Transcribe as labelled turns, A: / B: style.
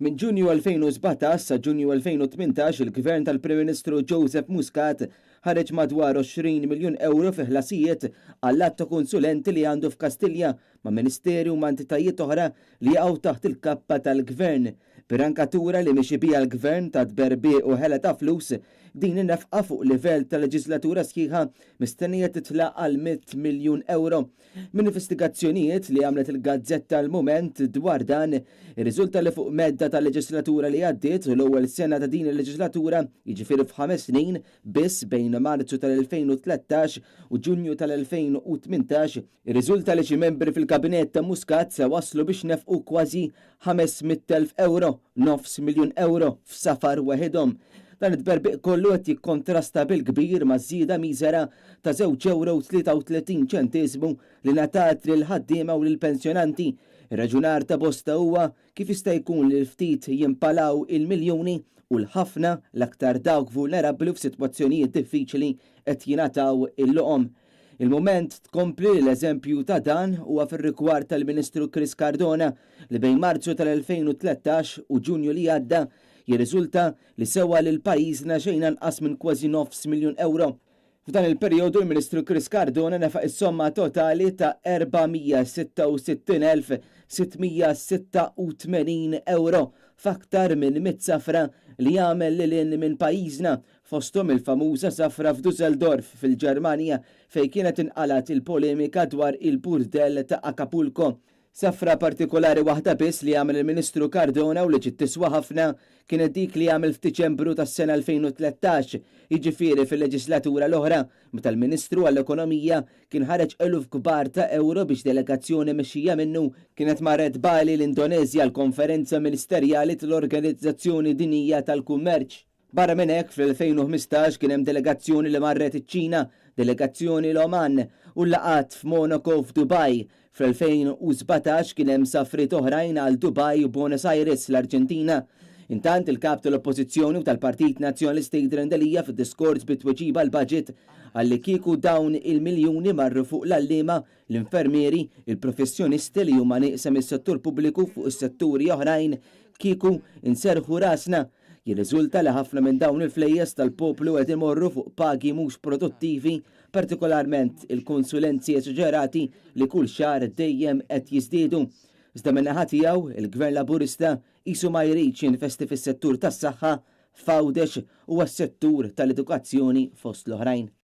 A: Minn Ġunju 2017 sa Ġunju 2018 il-Gvern tal-Prim Ministru Joseph Muscat ħareġ madwar 20 miljun euro fi ħlasijiet għall-att ta' konsulenti li għandu f'Kastilja ma' ministeri u ma' entitajiet oħra li jaqgħu taħt il-kappa tal-Gvern. Birankatura li mixi bija l-Gvern ta' tberbi u ħela ta' flus, din in-nefqa fuq livell ta' leġislatura sħiħa mistennija titlaq għal 100 miljun euro. Min investigazzjonijiet li għamlet il-Gazzetta l-Moment dwar dan, ir-riżulta li fuq medda ta' leġislatura li għaddiet u l-ewwel sena ta' din il-leġislatura, jiġifieri f'5 snin biss bejn Marzu tal-2013 u Ġunju tal-2018, ir-riżulta li xi membri fil-kabinett ta' Muscat se waslu biex nefqu kważi 500,000 euro, 9 miljun euro f'safar waħedhom. Dan it-tberbiq kollu qed jikkontrasta bil-kbir ma' żieda miżera ta' €2.33 li ngħatat lil ħaddiema u lil pensjonanti. Ir-raġunar ta' bosta huwa kif jista' jkun li ftit jimpalaw il-miljuni u l-ħafna l-aktar dawk vulnerabbli f'sitwazzjonijiet diffiċli qed jingħataw il-loqom. Il-moment tkompli l-eżempju ta' dan huwa fir-rigward tal-Ministru Chris Cardona li bejn Marzu tal-2013 u Ġunju li għadda jirriżulta li sewa lil pajjiżna xejn anqas minn kważi 9 miljun euro. F'dan il-perjodu il-Ministru Chris Cardona nefaq is-somma totali ta' 466,686 euro f'aktar minn 100 safra li jagħmel lil minn pajjiżna fosthom il-famuża safra f'Dusseldorf fil-Ġermanja fejn kienet inqalat il-polemika dwar il-burdell ta' Acapulco. Safra partikolari waħda biss li għamel il-Ministru Cardona u li ġiet tiswa ħafna kienet dik li għamel f'Diċembru tas-sena 2013, jiġifieri fil-leġislatura l-oħra, meta l-Ministru għall-Ekonomija kien ħareġ eluf kbar ta' euro biex delegazzjoni mexxija minnu kienet marret Bali l-Indonezja l-konferenza ministerjali tal-Organizzazzjoni Dinjija tal-Kummerċ. Barra minn hekk fl-2015 kien hemm delegazzjoni li marret iċ-Ċina, delegazzjoni l-Oman u laqat f'Monaco f'Dubai. Fl-2017 kien hemm safriet oħrajn għal Dubai u Buenos Aires l-Arġentina. Intant il-kap tal-Oppożizzjoni u tal-Partit Nazzjonalista jidrendelija fid-diskors bit-tweġiba l-budget għalli kieku dawn il-miljuni marru fuq l-allima, l-infermieri, il-professjonisti li huma nieqsa mis-settur pubbliku fuq is-setturi oħrajn kieku inserħu rasna. Jirriżulta li ħafna minn dawn il-flejjes tal-poplu qed imorru fuq pagi mhux produttivi, partikolarment il-konsulenzi esuġerati li kull xahar dejjem qed jiżdiedu. Iżda min-naħa tiegħu il-Gvern Laburista qisu ma jridx jinvesti fis-settur tas-saħħa, fawdex u għas-settur tal-edukazzjoni fost l-oħrajn.